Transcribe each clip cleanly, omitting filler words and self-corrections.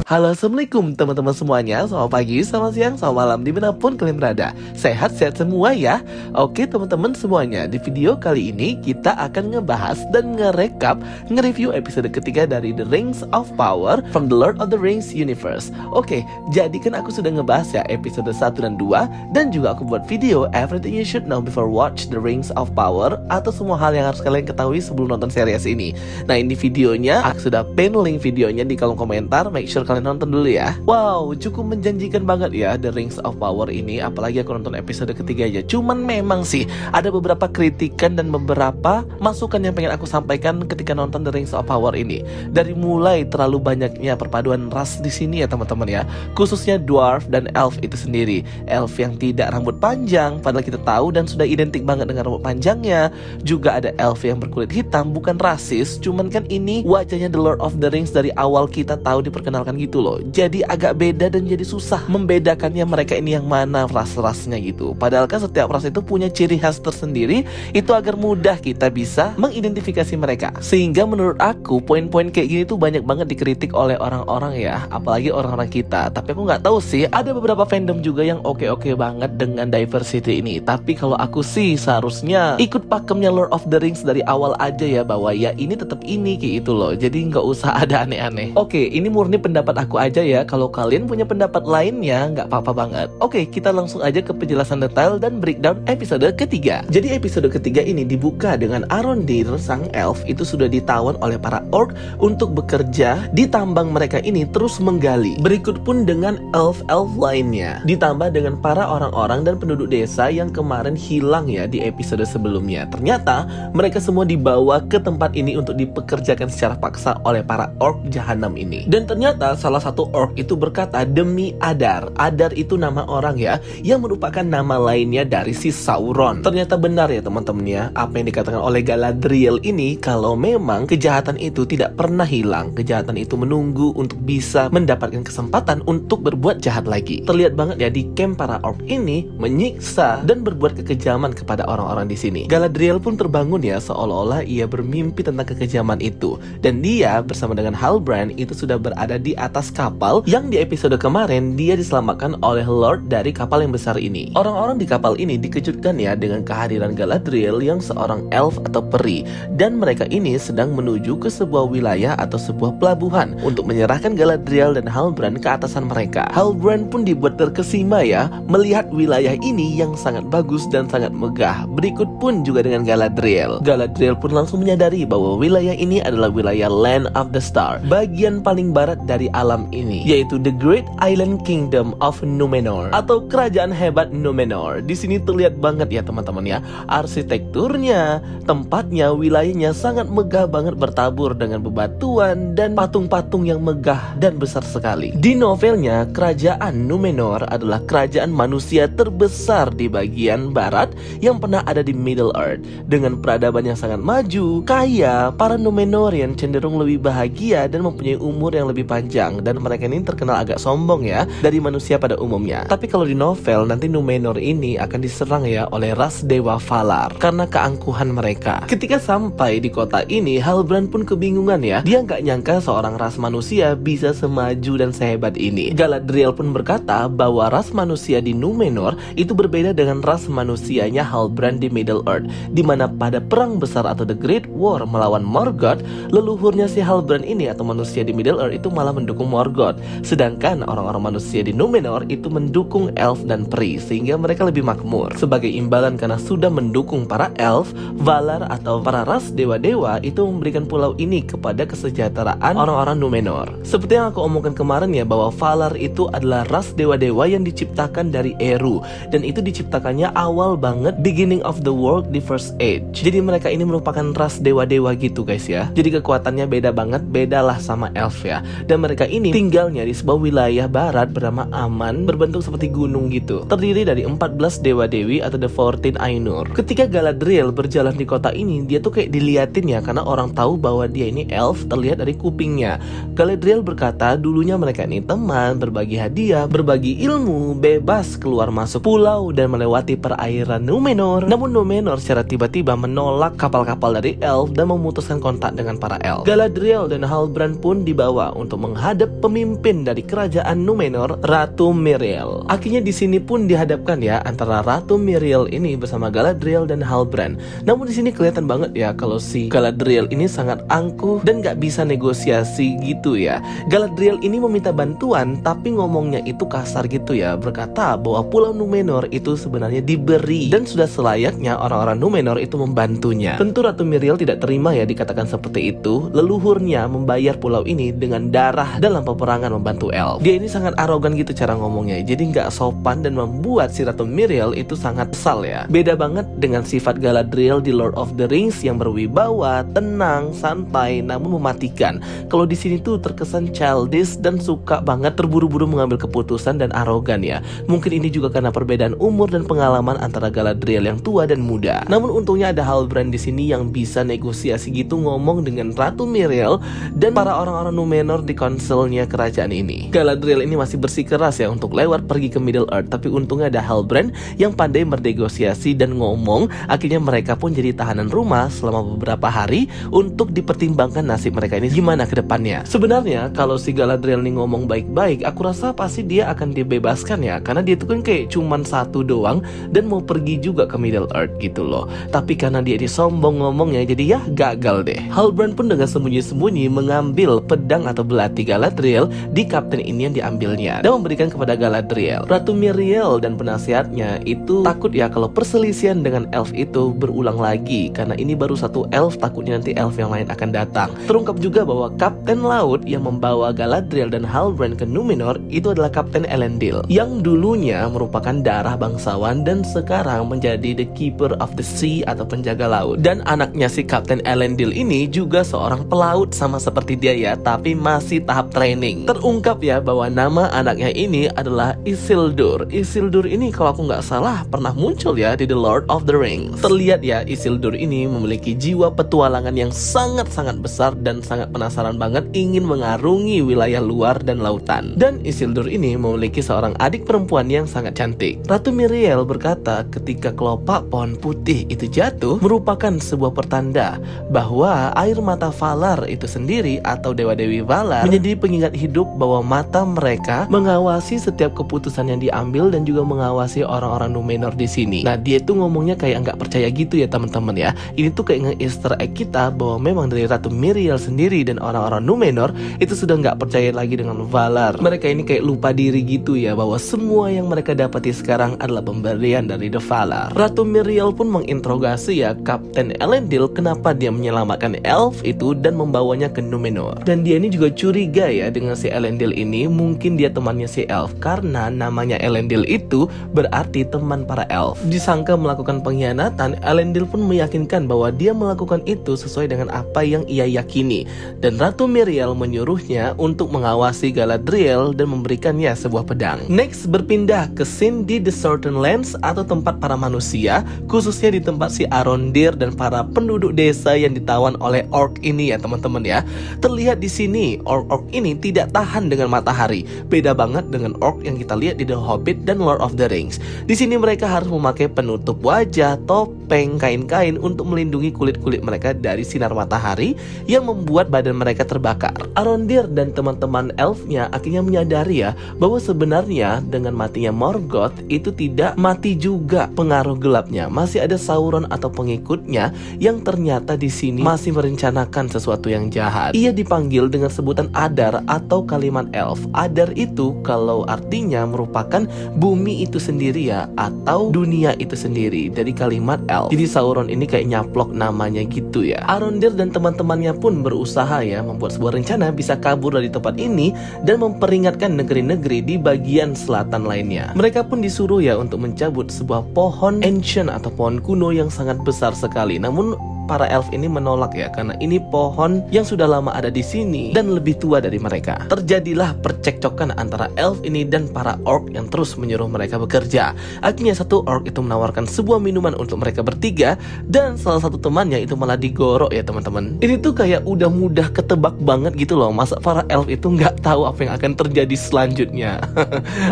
Halo, assalamualaikum teman-teman semuanya. Selamat pagi, selamat siang, selamat malam, dimanapun kalian berada. Sehat-sehat semua ya. Oke teman-teman semuanya, di video kali ini kita akan ngebahas dan nge-review episode ketiga dari The Rings of Power from the Lord of the Rings Universe. Oke, jadi kan aku sudah ngebahas ya episode 1 dan 2, dan juga aku buat video Everything You Should Know Before Watch The Rings of Power, atau semua hal yang harus kalian ketahui sebelum nonton series ini. Nah, ini videonya, aku sudah pin link videonya di kolom komentar. Make sure kalian nonton dulu ya. Wow, cukup menjanjikan banget ya The Rings of Power ini. Apalagi aku nonton episode ketiga aja. Cuman memang sih ada beberapa kritikan dan beberapa masukan yang pengen aku sampaikan ketika nonton The Rings of Power ini. Dari mulai terlalu banyaknya perpaduan ras di sini ya teman-teman ya. Khususnya dwarf dan elf itu sendiri. Elf yang tidak rambut panjang, padahal kita tahu dan sudah identik banget dengan rambut panjangnya. Juga ada elf yang berkulit hitam, bukan rasis. Cuman kan ini wajahnya The Lord of the Rings dari awal kita tahu diperkenalkan gitu loh. Jadi agak beda dan jadi susah membedakannya mereka ini yang mana ras-rasnya gitu. Padahal kan setiap ras itu punya ciri khas tersendiri. Itu agar mudah kita bisa mengidentifikasi mereka. Sehingga menurut aku poin-poin kayak gini tuh banyak banget dikritik oleh orang-orang ya, apalagi orang-orang kita. Tapi aku nggak tahu sih, ada beberapa fandom juga yang oke-oke banget dengan diversity ini. Tapi kalau aku sih seharusnya ikut pakemnya Lord of the Rings dari awal aja ya, bahwa ya ini tetap ini kayak gitu loh. Jadi nggak usah ada aneh-aneh. Oke, ini murni pendapat aku aja ya. Kalau kalian punya pendapat lainnya nggak apa-apa banget. Oke, kita langsung aja ke penjelasan detail dan breakdown episode ketiga. Jadi episode ketiga ini dibuka dengan Arondir, sang elf itu sudah ditawan oleh para orc untuk bekerja di tambang mereka ini terus menggali. Berikut pun dengan elf-elf lainnya, ditambah dengan para orang-orang dan penduduk desa yang kemarin hilang ya di episode sebelumnya. Ternyata mereka semua dibawa ke tempat ini untuk dipekerjakan secara paksa oleh para orc jahanam ini. Dan ternyata salah satu orc itu berkata demi Adar. Adar itu nama orang ya, yang merupakan nama lainnya dari si Sauron. Ternyata benar ya teman-teman ya, apa yang dikatakan oleh Galadriel ini, kalau memang kejahatan itu tidak pernah hilang. Kejahatan itu menunggu untuk bisa mendapatkan kesempatan untuk berbuat jahat lagi. Terlihat banget ya di camp para orc ini menyiksa dan berbuat kekejaman kepada orang-orang di sini. Galadriel pun terbangun ya, seolah-olah ia bermimpi tentang kekejaman itu. Dan dia bersama dengan Halbrand itu sudah berada di atas kapal yang di episode kemarin dia diselamatkan oleh Lord dari kapal yang besar ini. Orang-orang di kapal ini dikejutkan ya dengan kehadiran Galadriel yang seorang elf atau peri, dan mereka ini sedang menuju ke sebuah wilayah atau sebuah pelabuhan untuk menyerahkan Galadriel dan Halbrand ke atasan mereka. Halbrand pun dibuat terkesima ya melihat wilayah ini yang sangat bagus dan sangat megah. Berikut pun juga dengan Galadriel. Galadriel pun langsung menyadari bahwa wilayah ini adalah wilayah Land of the Star, bagian paling barat dari alam ini, yaitu The Great Island Kingdom of Numenor atau kerajaan hebat Numenor. Di sini terlihat banget ya teman-teman ya, arsitekturnya, tempatnya, wilayahnya sangat megah banget, bertabur dengan bebatuan dan patung-patung yang megah dan besar sekali. Di novelnya, kerajaan Numenor adalah kerajaan manusia terbesar di bagian barat yang pernah ada di Middle Earth. Dengan peradaban yang sangat maju, kaya, para Numenorian cenderung lebih bahagia dan mempunyai umur yang lebih panjang, dan mereka ini terkenal agak sombong ya dari manusia pada umumnya. Tapi kalau di novel nanti Numenor ini akan diserang ya oleh ras dewa Valar karena keangkuhan mereka. Ketika sampai di kota ini, Halbrand pun kebingungan ya. Dia nggak nyangka seorang ras manusia bisa semaju dan sehebat ini. Galadriel pun berkata bahwa ras manusia di Numenor itu berbeda dengan ras manusianya Halbrand di Middle Earth, di mana pada perang besar atau The Great War melawan Morgoth, leluhurnya si Halbrand ini atau manusia di Middle Earth itu malah mendukung Morgoth. Sedangkan orang-orang manusia di Numenor itu mendukung elf dan peri, sehingga mereka lebih makmur. Sebagai imbalan karena sudah mendukung para elf, Valar atau para ras dewa-dewa itu memberikan pulau ini kepada kesejahteraan orang-orang Numenor. Seperti yang aku omongkan kemarin ya, bahwa Valar itu adalah ras dewa-dewa yang diciptakan dari Eru, dan itu diciptakannya awal banget beginning of the world di First Age. Jadi mereka ini merupakan ras dewa-dewa gitu guys ya. Jadi kekuatannya beda banget, bedalah sama elf ya. Dan mereka ini tinggalnya di sebuah wilayah barat bernama Aman, berbentuk seperti gunung gitu. Terdiri dari 14 dewa-dewi atau The 14 Ainur. Ketika Galadriel berjalan di kota ini, dia tuh kayak diliatin ya, karena orang tahu bahwa dia ini elf terlihat dari kupingnya. Galadriel berkata dulunya mereka ini teman, berbagi hadiah, berbagi ilmu, bebas keluar masuk pulau dan melewati perairan Numenor. Namun Numenor secara tiba-tiba menolak kapal-kapal dari elf dan memutuskan kontak dengan para elf. Galadriel dan Halbrand pun dibawa untuk menghadap menghadap pemimpin dari kerajaan Numenor, Ratu Miriel. Akhirnya di sini pun dihadapkan ya antara Ratu Miriel ini bersama Galadriel dan Halbrand. Namun di sini kelihatan banget ya kalau si Galadriel ini sangat angkuh dan gak bisa negosiasi gitu ya. Galadriel ini meminta bantuan tapi ngomongnya itu kasar gitu ya, berkata bahwa Pulau Numenor itu sebenarnya diberi dan sudah selayaknya orang-orang Numenor itu membantunya. Tentu Ratu Miriel tidak terima ya dikatakan seperti itu. Leluhurnya membayar pulau ini dengan darah dalam peperangan membantu elf. Dia ini sangat arogan gitu cara ngomongnya, jadi nggak sopan dan membuat si Ratu Miriel itu sangat kesal ya. Beda banget dengan sifat Galadriel di Lord of the Rings yang berwibawa, tenang, santai, namun mematikan. Kalau di sini tuh terkesan childish dan suka banget terburu-buru mengambil keputusan dan arogan ya. Mungkin ini juga karena perbedaan umur dan pengalaman antara Galadriel yang tua dan muda. Namun untungnya ada Halbrand di sini yang bisa negosiasi gitu, ngomong dengan Ratu Miriel dan para orang-orang Numenor di konselnya kerajaan ini. Galadriel ini masih bersikeras ya untuk lewat pergi ke Middle Earth, tapi untungnya ada Halbrand yang pandai bernegosiasi dan ngomong. Akhirnya mereka pun jadi tahanan rumah selama beberapa hari untuk dipertimbangkan nasib mereka ini gimana ke depannya. Sebenarnya kalau si Galadriel ini ngomong baik-baik, aku rasa pasti dia akan dibebaskan ya, karena dia itu kan kayak cuman satu doang dan mau pergi juga ke Middle Earth gitu loh. Tapi karena dia sombong ngomongnya, jadi ya gagal deh. Halbrand pun dengan sembunyi-sembunyi mengambil pedang atau belati Galadriel di kapten ini yang diambilnya dan memberikan kepada Galadriel. Ratu Miriel dan penasihatnya itu takut ya kalau perselisihan dengan elf itu berulang lagi, karena ini baru satu elf, takutnya nanti elf yang lain akan datang. Terungkap juga bahwa kapten laut yang membawa Galadriel dan Halbrand ke Numenor itu adalah Kapten Elendil, yang dulunya merupakan darah bangsawan dan sekarang menjadi the keeper of the sea atau penjaga laut. Dan anaknya si Kapten Elendil ini juga seorang pelaut sama seperti dia ya, tapi masih tahap training. Terungkap ya bahwa nama anaknya ini adalah Isildur. Isildur ini kalau aku nggak salah pernah muncul ya di The Lord of the Rings. Terlihat ya Isildur ini memiliki jiwa petualangan yang sangat-sangat besar dan sangat penasaran banget ingin mengarungi wilayah luar dan lautan. Dan Isildur ini memiliki seorang adik perempuan yang sangat cantik. Ratu Miriel berkata ketika kelopak pohon putih itu jatuh merupakan sebuah pertanda bahwa air mata Valar itu sendiri atau dewa-dewi Valar menjadi pengingat hidup bahwa mata mereka mengawasi setiap keputusan yang diambil dan juga mengawasi orang-orang Numenor di sini. Nah dia tuh ngomongnya kayak nggak percaya gitu ya teman-teman ya. Ini tuh kayak nge-easter egg kita bahwa memang dari Ratu Miriel sendiri dan orang-orang Numenor itu sudah nggak percaya lagi dengan Valar. Mereka ini kayak lupa diri gitu ya bahwa semua yang mereka dapati sekarang adalah pemberian dari The Valar. Ratu Miriel pun menginterogasi ya Kapten Elendil kenapa dia menyelamatkan elf itu dan membawanya ke Numenor. Dan dia ini juga curiga ya dengan si Elendil ini, mungkin dia temannya si elf karena namanya Elendil itu berarti teman para elf. Disangka melakukan pengkhianatan, Elendil pun meyakinkan bahwa dia melakukan itu sesuai dengan apa yang ia yakini. Dan Ratu Miriel menyuruhnya untuk mengawasi Galadriel dan memberikannya sebuah pedang. Next berpindah ke scene di The Certain Lands atau tempat para manusia, khususnya di tempat si Arondir dan para penduduk desa yang ditawan oleh orc ini ya teman-teman ya. Terlihat di sini orc ini tidak tahan dengan matahari. Beda banget dengan orc yang kita lihat di The Hobbit dan Lord of the Rings. Di sini mereka harus memakai penutup wajah, topeng, kain-kain untuk melindungi kulit-kulit mereka dari sinar matahari yang membuat badan mereka terbakar. Arondir dan teman-teman elfnya akhirnya menyadari ya bahwa sebenarnya dengan matinya Morgoth itu tidak mati juga pengaruh gelapnya. Masih ada Sauron atau pengikutnya yang ternyata di sini masih merencanakan sesuatu yang jahat. Ia dipanggil dengan sebutan Adar atau kalimat elf. Adar itu kalau artinya merupakan bumi itu sendiri ya, atau dunia itu sendiri dari kalimat elf. Jadi Sauron ini kayak nyaplok namanya gitu ya. Arondir dan teman-temannya pun berusaha ya membuat sebuah rencana bisa kabur dari tempat ini dan memperingatkan negeri-negeri di bagian selatan lainnya. Mereka pun disuruh ya untuk mencabut sebuah pohon ancient atau pohon kuno yang sangat besar sekali. Namun para elf ini menolak ya, karena ini pohon yang sudah lama ada di sini dan lebih tua dari mereka. Terjadilah percekcokan antara elf ini dan para orc yang terus menyuruh mereka bekerja. Akhirnya satu orc itu menawarkan sebuah minuman untuk mereka bertiga dan salah satu temannya itu malah digorok ya teman-teman. Ini tuh kayak udah mudah ketebak banget gitu loh, masa para elf itu nggak tahu apa yang akan terjadi selanjutnya.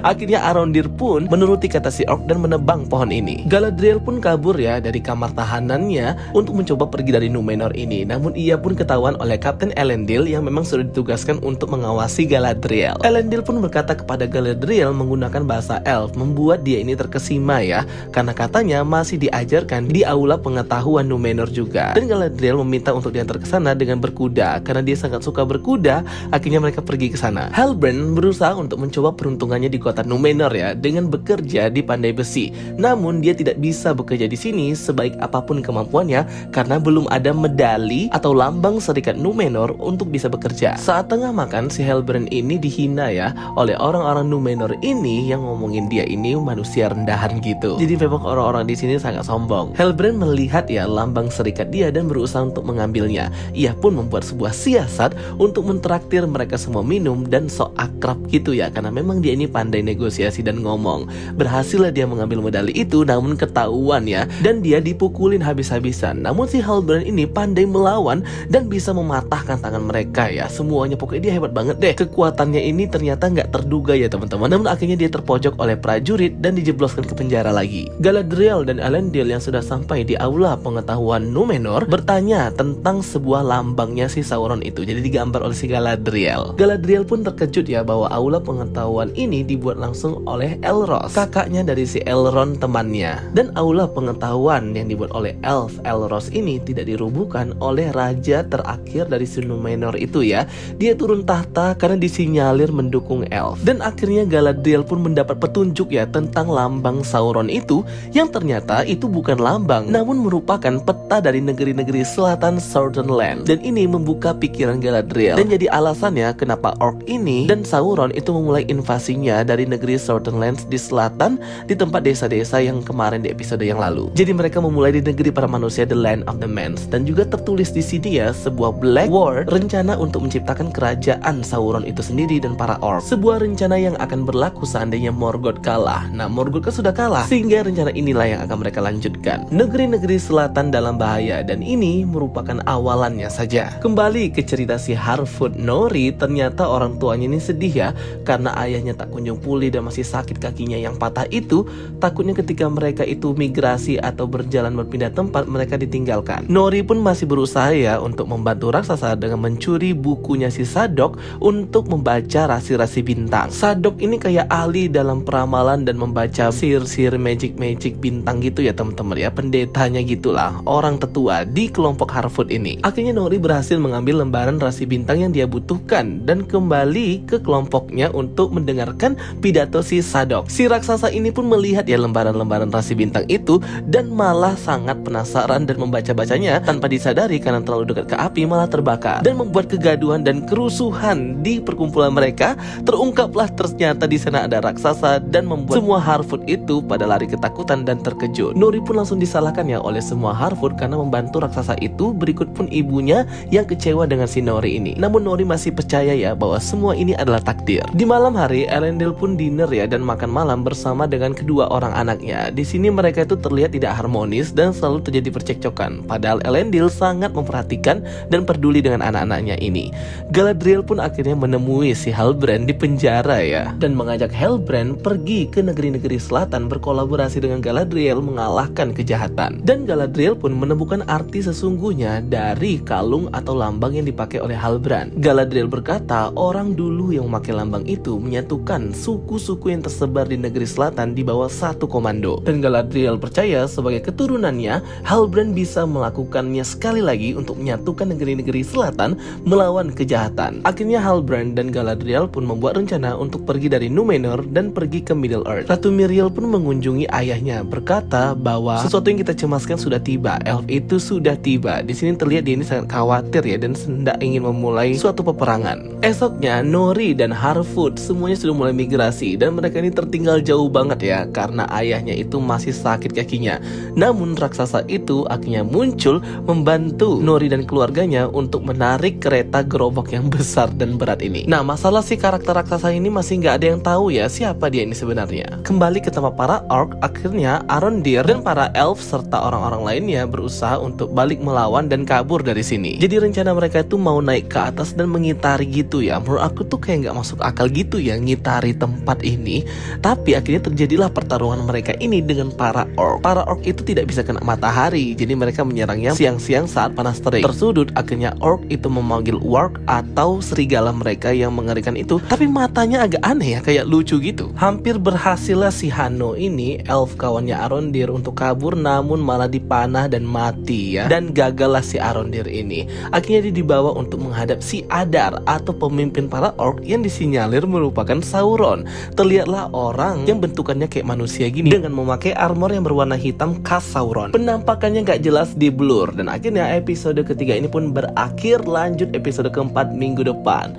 Akhirnya Arondir pun menuruti kata si orc dan menebang pohon ini. Galadriel pun kabur ya dari kamar tahanannya untuk mencoba mau pergi dari Numenor ini. Namun ia pun ketahuan oleh Kapten Elendil yang memang sudah ditugaskan untuk mengawasi Galadriel. Elendil pun berkata kepada Galadriel menggunakan bahasa elf, membuat dia ini terkesima ya, karena katanya masih diajarkan di aula pengetahuan Numenor juga. Dan Galadriel meminta untuk diantar ke sana dengan berkuda, karena dia sangat suka berkuda. Akhirnya mereka pergi ke sana. Halbrand berusaha untuk mencoba peruntungannya di kota Numenor ya, dengan bekerja di Pandai Besi. Namun dia tidak bisa bekerja di sini sebaik apapun kemampuannya, karena belum ada medali atau lambang serikat Numenor untuk bisa bekerja. Saat tengah makan, si Halbrand ini dihina ya oleh orang-orang Numenor ini yang ngomongin dia ini manusia rendahan gitu. Jadi memang orang-orang di sini sangat sombong. Halbrand melihat ya lambang serikat dia dan berusaha untuk mengambilnya. Ia pun membuat sebuah siasat untuk mentraktir mereka semua minum dan sok akrab gitu ya, karena memang dia ini pandai negosiasi dan ngomong. Berhasillah dia mengambil medali itu, namun ketahuan ya, dan dia dipukulin habis-habisan. Namun si Halbrand ini pandai melawan dan bisa mematahkan tangan mereka ya. Semuanya pokoknya dia hebat banget deh. Kekuatannya ini ternyata nggak terduga ya teman-teman. Namun akhirnya dia terpojok oleh prajurit dan dijebloskan ke penjara lagi. Galadriel dan Elendil yang sudah sampai di aula pengetahuan Numenor bertanya tentang sebuah lambangnya si Sauron itu. Jadi digambar oleh si Galadriel. Galadriel pun terkejut ya bahwa aula pengetahuan ini dibuat langsung oleh Elros, kakaknya dari si Elrond temannya. Dan aula pengetahuan yang dibuat oleh Elros ini tidak dirubuhkan oleh raja terakhir dari si Numenor itu ya. Dia turun tahta karena disinyalir mendukung elf. Dan akhirnya Galadriel pun mendapat petunjuk ya tentang lambang Sauron itu, yang ternyata itu bukan lambang, namun merupakan peta dari negeri-negeri selatan Southern Land. Dan ini membuka pikiran Galadriel dan jadi alasannya kenapa orc ini dan Sauron itu memulai invasinya dari negeri Southern Lands di selatan, di tempat desa-desa yang kemarin di episode yang lalu. Jadi mereka memulai di negeri para manusia, the land of the mans. Dan juga tertulis di sini ya sebuah Black War, rencana untuk menciptakan kerajaan Sauron itu sendiri dan para orc. Sebuah rencana yang akan berlaku seandainya Morgoth kalah. Nah, Morgoth kan sudah kalah, sehingga rencana inilah yang akan mereka lanjutkan. Negeri-negeri selatan dalam bahaya, dan ini merupakan awalannya saja. Kembali ke cerita si Harfoot Nori, ternyata orang tuanya ini sedih ya, karena ayahnya tak kunjung pulih dan masih sakit kakinya yang patah itu. Takutnya ketika mereka itu migrasi atau berjalan berpindah tempat, mereka ditinggalkan. Nori pun masih berusaha ya untuk membantu raksasa dengan mencuri bukunya si Sadok untuk membaca rasi-rasi bintang. Sadok ini kayak ahli dalam peramalan dan membaca sihir-sihir magic bintang gitu ya teman-teman ya, pendetanya gitulah, orang tetua di kelompok Harfoot ini. Akhirnya Nori berhasil mengambil lembaran rasi bintang yang dia butuhkan dan kembali ke kelompoknya untuk mendengarkan pidato si Sadok. Si raksasa ini pun melihat ya lembaran-lembaran rasi bintang itu dan malah sangat penasaran dan membaca-bacanya tanpa disadari karena terlalu dekat ke api malah terbakar dan membuat kegaduhan dan kerusuhan di perkumpulan mereka. Terungkaplah ternyata di sana ada raksasa dan membuat semua Harfoot itu pada lari ketakutan dan terkejut. Nori pun langsung disalahkan ya oleh semua Harfoot karena membantu raksasa itu. Berikut pun ibunya yang kecewa dengan si Nori ini. Namun Nori masih percaya ya bahwa semua ini adalah takdir. Di malam hari Elendil pun dinner ya dan makan malam bersama dengan kedua orang anaknya. Di sini mereka itu terlihat tidak harmonis dan selalu terjadi percekcokan. Padahal Elendil sangat memperhatikan dan peduli dengan anak-anaknya ini. Galadriel pun akhirnya menemui si Halbrand di penjara ya, dan mengajak Halbrand pergi ke negeri-negeri selatan berkolaborasi dengan Galadriel mengalahkan kejahatan. Dan Galadriel pun menemukan arti sesungguhnya dari kalung atau lambang yang dipakai oleh Halbrand. Galadriel berkata orang dulu yang memakai lambang itu menyatukan suku-suku yang tersebar di negeri selatan di bawah satu komando. Dan Galadriel percaya sebagai keturunannya Halbrand bisa melakukannya sekali lagi untuk menyatukan negeri-negeri selatan melawan kejahatan. Akhirnya Halbrand dan Galadriel pun membuat rencana untuk pergi dari Numenor dan pergi ke Middle Earth. Ratu Miriel pun mengunjungi ayahnya, berkata bahwa sesuatu yang kita cemaskan sudah tiba. Elf itu sudah tiba. Di sini terlihat dia ini sangat khawatir ya dan hendak ingin memulai suatu peperangan. Esoknya Nori dan Harfoot semuanya sudah mulai migrasi dan mereka ini tertinggal jauh banget ya karena ayahnya itu masih sakit kakinya. Namun raksasa itu akhirnya muncul membantu Nori dan keluarganya untuk menarik kereta gerobak yang besar dan berat ini. Nah, masalah si karakter raksasa ini masih nggak ada yang tahu ya siapa dia ini sebenarnya. Kembali ke tempat para orc, akhirnya Arondir dan para elf serta orang-orang lainnya berusaha untuk balik melawan dan kabur dari sini. Jadi rencana mereka itu mau naik ke atas dan mengitari gitu ya. Menurut aku tuh kayak nggak masuk akal gitu ya ngitari tempat ini. Tapi akhirnya terjadilah pertarungan mereka ini dengan para orc. Para orc itu tidak bisa kena matahari, jadi mereka menyerangnya siang-siang saat panas terik. Tersudut, akhirnya orc itu memanggil warg atau serigala mereka yang mengerikan itu. Tapi matanya agak aneh ya, kayak lucu gitu. Hampir berhasillah si Hano ini, elf kawannya Arondir, untuk kabur, namun malah dipanah dan mati ya. Dan gagallah si Arondir ini. Akhirnya dia dibawa untuk menghadap si Adar atau pemimpin para orc yang disinyalir merupakan Sauron. Terlihatlah orang yang bentukannya kayak manusia gini dengan memakai armor yang berwarna hitam khas Sauron. Penampakannya gak jelas di blur. Dan akhirnya episode ketiga ini pun berakhir. Lanjut episode keempat minggu depan.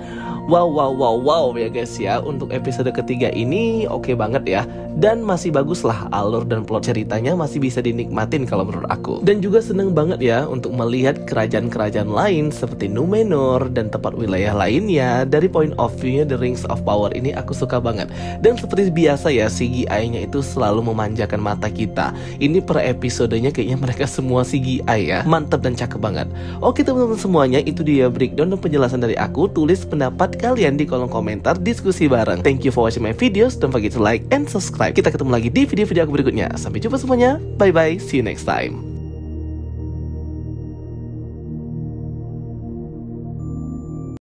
Wow ya guys ya. Untuk episode ketiga ini oke banget ya. Dan masih bagus lah alur dan plot ceritanya, masih bisa dinikmatin kalau menurut aku. Dan juga seneng banget ya untuk melihat kerajaan-kerajaan lain seperti Numenor dan tempat wilayah lainnya. Dari point of view-nya The Rings of Power ini aku suka banget. Dan seperti biasa ya, CGI-nya itu selalu memanjakan mata kita. Ini per episodenya kayaknya mereka semua CGI ya. Mantap dan cakep banget. Oke teman-teman semuanya, itu dia breakdown dan penjelasan dari aku. Tulis pendapat kalian di kolom komentar, diskusi bareng. Thank you for watching my videos. Don't forget to like and subscribe. Kita ketemu lagi di video-video aku berikutnya. Sampai jumpa semuanya. Bye bye. See you next time.